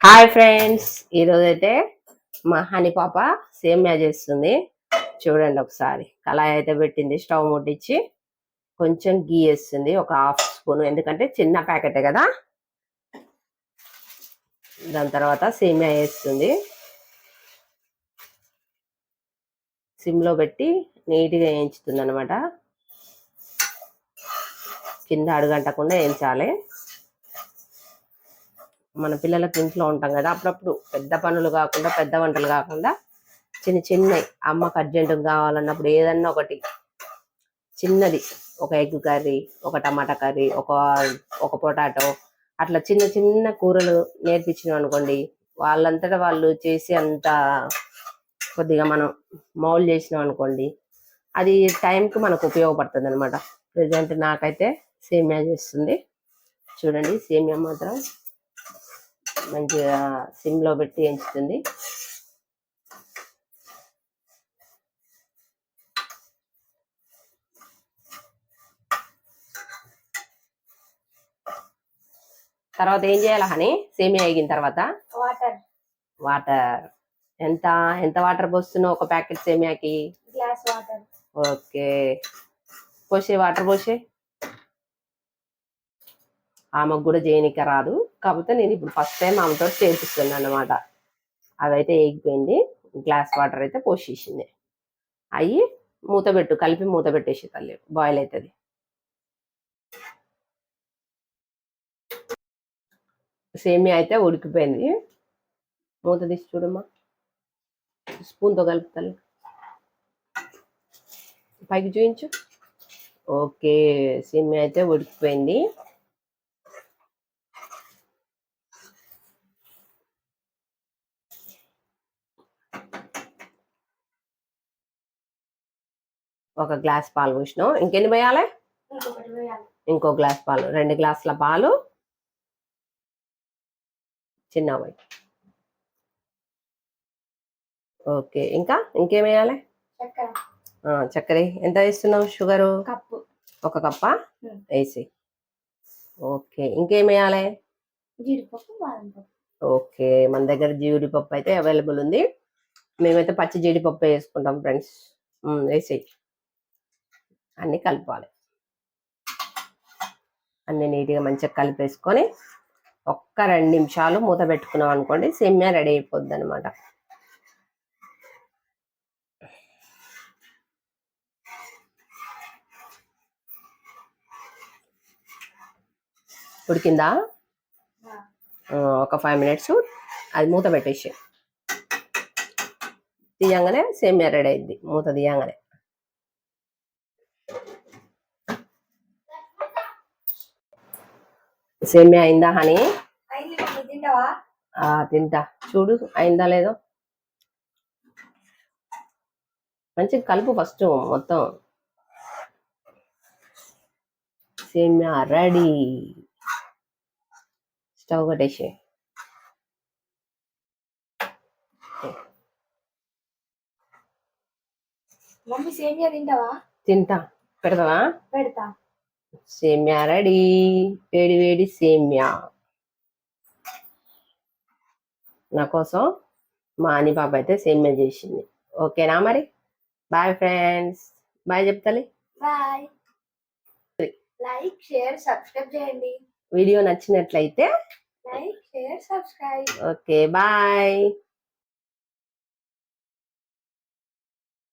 Hi friends, ఈరోజైతే మా honey పాప సేమియా చేస్తుంది. చూడండి ఒకసారి. కళాయి అయితే పెట్టింది, స్టవ్ ముట్టించి కొంచెం గీ వేస్తుంది, ఒక హాఫ్ స్పూన్, ఎందుకంటే చిన్న ప్యాకెటే కదా. దాని తర్వాత సేమియా వేస్తుంది, సిమ్లో పెట్టి నీట్గా వేయించుతుంది అనమాట. కింద అడుగంటకుండా వేయించాలి. మన పిల్లలకి ఇంట్లో ఉంటాం కదా, అప్పుడప్పుడు పెద్ద పనులు కాకుండా, పెద్ద వంటలు కాకుండా చిన్న చిన్నవి అమ్మకు అర్జెంటుగా కావాలన్నప్పుడు ఏదన్నా ఒకటి చిన్నది, ఒక ఎగ్ కర్రీ, ఒక టమాటా కర్రీ, ఒక పొటాటో, అట్లా చిన్న చిన్న కూరలు నేర్పించినాం అనుకోండి, వాళ్ళంతటా వాళ్ళు చేసి అంత కొద్దిగా మనం మౌల్ చేసినాం అనుకోండి, అది టైంకి మనకు ఉపయోగపడుతుంది అనమాట. ప్రజెంట్ నాకైతే సేమియా చేస్తుంది. చూడండి, సేమియా మాత్రం మంచిగా సిమ్లో పెట్టి ఎంచుతుంది. తర్వాత ఏం చేయాలి హనీ? సేమియా వేగిన తర్వాత వాటర్ ఎంత ఎంత వాటర్ పోస్తున్నావు ఒక ప్యాకెట్ సేమియాకి? Glass water. ఓకే, పోసే వాటర్ పోసే. ఆమెకు కూడా చేయనిక రాదు, కాకపోతే నేను ఇప్పుడు ఫస్ట్ టైం ఆమెతో చేపిస్తున్నాను అనమాట. అవైతే వేగిపోయింది, గ్లాస్ వాటర్ అయితే పోసేసింది. అవి మూత పెట్టు, కలిపి మూత పెట్టేసి తల్లి, బాయిల్ అవుతుంది. సేమియా అయితే ఉడికిపోయింది. మూత తీసి చూడమ్మా, స్పూన్తో కలుపుతాను, పైకి చూపించు. ఓకే, సేమియా అయితే ఉడికిపోయింది. ఒక గ్లాస్ పాలు పోసినాం, ఇంకెన్ని పోయాలి? ఇంకో గ్లాస్ పాలు, 2 గ్లాసుల పాలు చిన్న పోయి. ఓకే, ఇంకేం వేయాలి? చక్కెర ఎంత వేస్తున్నావు? షుగరు ఒక కప్పా వేసి. ఓకే, ఇంకేం వేయాలి? జీడిపప్పు, బాదం పప్పు. ఓకే, మన దగ్గర జీడిపప్పు అయితే అవైలబుల్ ఉంది. మేమైతే పచ్చి జీడిపప్పు వేసుకుంటాం ఫ్రెండ్స్. వేసేయి, అన్నీ కలపాలి. అన్నీ నీట్గా మంచిగా కలిపేసుకొని ఒక్క 2 నిమిషాలు మూత పెట్టుకున్నాం అనుకోండి, సేమియా రెడీ అయిపోద్ది అనమాట. ఉడికిందా? ఒక 5 మినిట్స్ అది మూత పెట్టేసి తీయంగానే సేమియా రెడీ అయింది. మూత తీయంగానే సేమియా అయిందా హనీ? తింటా, చూడు అయిందా లేదో. మంచిగా కలుపు ఫస్ట్ మొత్తం. సేమియా రెడీ. స్టవ్ కట్టేసి మమ్మీ సేమియా తింటావా? తింటా, పెడతావా? పెడతా. సేమియా రెడీ, వేడి వేడి సేమియా. నా కోసం మా అని పాప అయితే సేమియా చేసింది. ఓకేనా మరి? బాయ్ ఫ్రెండ్స్, బాయ్ చెప్తాలి. బాయ్. లైక్, షేర్, సబ్స్క్రైబ్ చేయండి. వీడియో నచ్చినట్లయితే like, share, subscribe. Okay, bye.